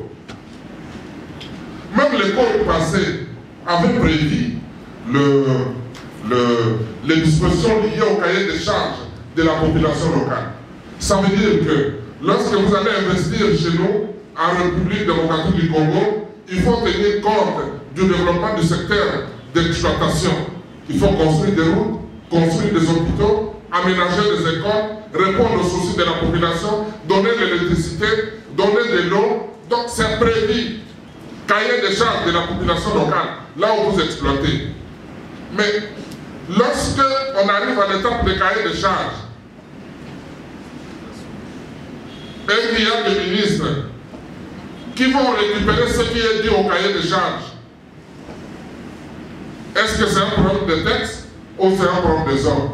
Même les codes passés avaient prévu les dispositions liées au cahier des charges de la population locale. Ça veut dire que lorsque vous allez investir chez nous, en République démocratique du Congo, il faut tenir compte du développement du secteur d'exploitation. Il faut construire des routes, construire des hôpitaux, aménager des écoles, répondre aux soucis de la population, donner de l'électricité, donner de l'eau. Donc c'est prévu. Cahier des charges de la population locale, là où vous exploitez. Mais lorsque on arrive à l'étape de cahier de charges, et qu'il y a des ministres qui vont récupérer ce qui est dit au cahier de charges, est-ce que c'est un problème de texte ou c'est un problème des hommes?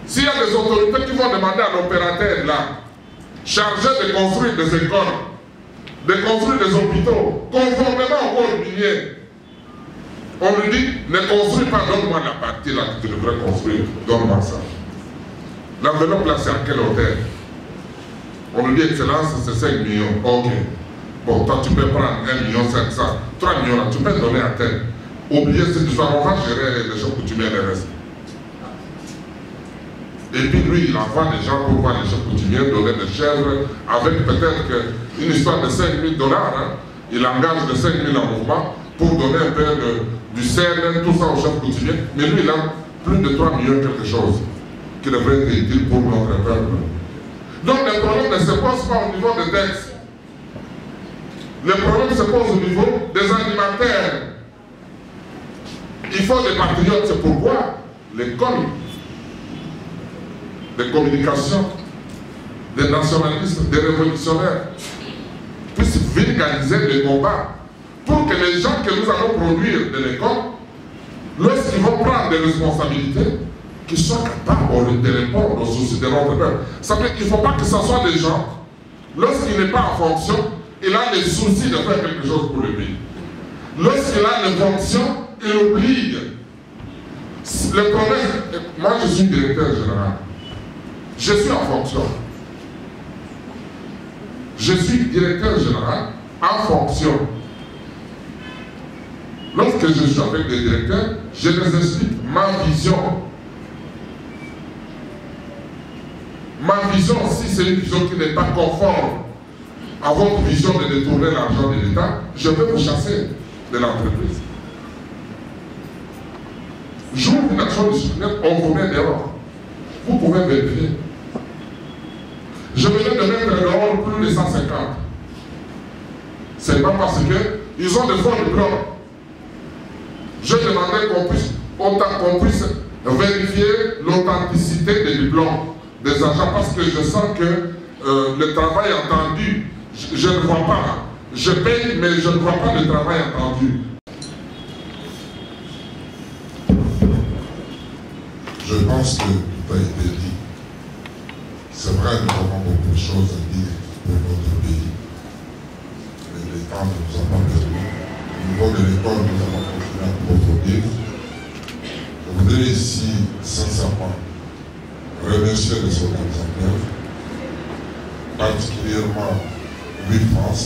S'il y a des autorités qui vont demander à l'opérateur là, chargé de construire des écoles, de construire des hôpitaux, conformément au code minier, on lui dit, ne construis pas, donne-moi la partie là que tu devrais construire, donne-moi ça. L'enveloppe là, c'est à quelle hauteur? On lui dit, Excellence, c'est 5 millions. Ok. Bon, toi, tu peux prendre 1,5 million, 3 millions là, tu peux donner à tel. Oubliez cette histoire, on va gérer les choses coutumières et le reste. Et puis lui, il envoie des gens pour voir les choses coutumières, donner des chèvres, avec peut-être une histoire de 5 000 $, hein. Il engage de 5 000 en mouvement pour donner un peu du sel, tout ça aux chefs coutumiers. Mais lui, il a plus de 3 millions quelque chose qui devrait être utile pour notre peuple. Donc le problème ne se pose pas au niveau des textes. Le problème se pose au niveau des animateurs. Il faut des patriotes, c'est pourquoi l'école de communication des nationalistes, des révolutionnaires puissent vulgariser les combats pour que les gens que nous allons produire de l'école, lorsqu'ils vont prendre des responsabilités, qu'ils soient capables de répondre aux soucis de notre peuple. Ça veut dire qu'il ne faut pas que ce soit des gens, lorsqu'il n'est pas en fonction, il a les soucis de faire quelque chose pour le pays. Lorsqu'il a les fonctions, il oublie. Le problème, moi je suis directeur général. Je suis en fonction. Je suis directeur général en fonction. Lorsque je suis avec des directeurs, je les explique ma vision. Ma vision, si c'est une vision qui n'est pas conforme à votre vision de détourner l'argent de l'État, je vais vous chasser de l'entreprise. J'ouvre une action disciplinaire, on vous met dehors. Vous pouvez vérifier. Je venais de mettre dehors plus de 150. C'est pas parce qu'ils ont des fonds de blanc. Je demandais qu'on puisse vérifier l'authenticité des diplômes des agents parce que je sens que le travail attendu je ne vois pas. Je paye, mais je ne vois pas le travail attendu. Je pense que tout a été dit. C'est vrai, nous avons beaucoup de choses à dire pour notre pays. Mais les temps ne nous ont pas permis. Au niveau de l'école, nous avons continué à produire. Je voudrais ici, sincèrement, remercier les organisateurs, particulièrement Louis France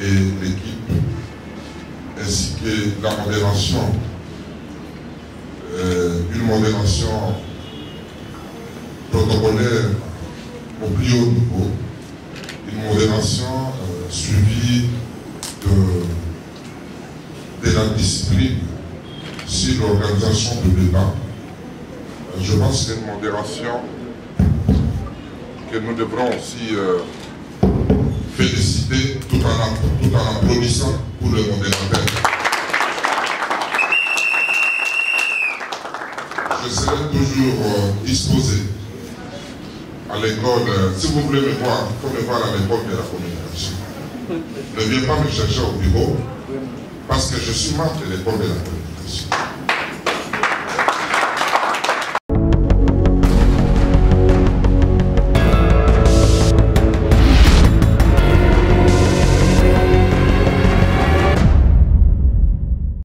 et l'équipe, ainsi que la modération, une modération protocolaire au plus haut niveau, une modération suivie de la discipline sur l'organisation de débat. Je pense que c'est une modération que nous devrons aussi féliciter tout en applaudissant pour le modérateur. Je serai toujours disposé à l'école, si vous voulez me voir, il faut me voir à l'école de la communication. Ne viens pas me chercher au bureau, parce que je suis membre de l'école de la communication.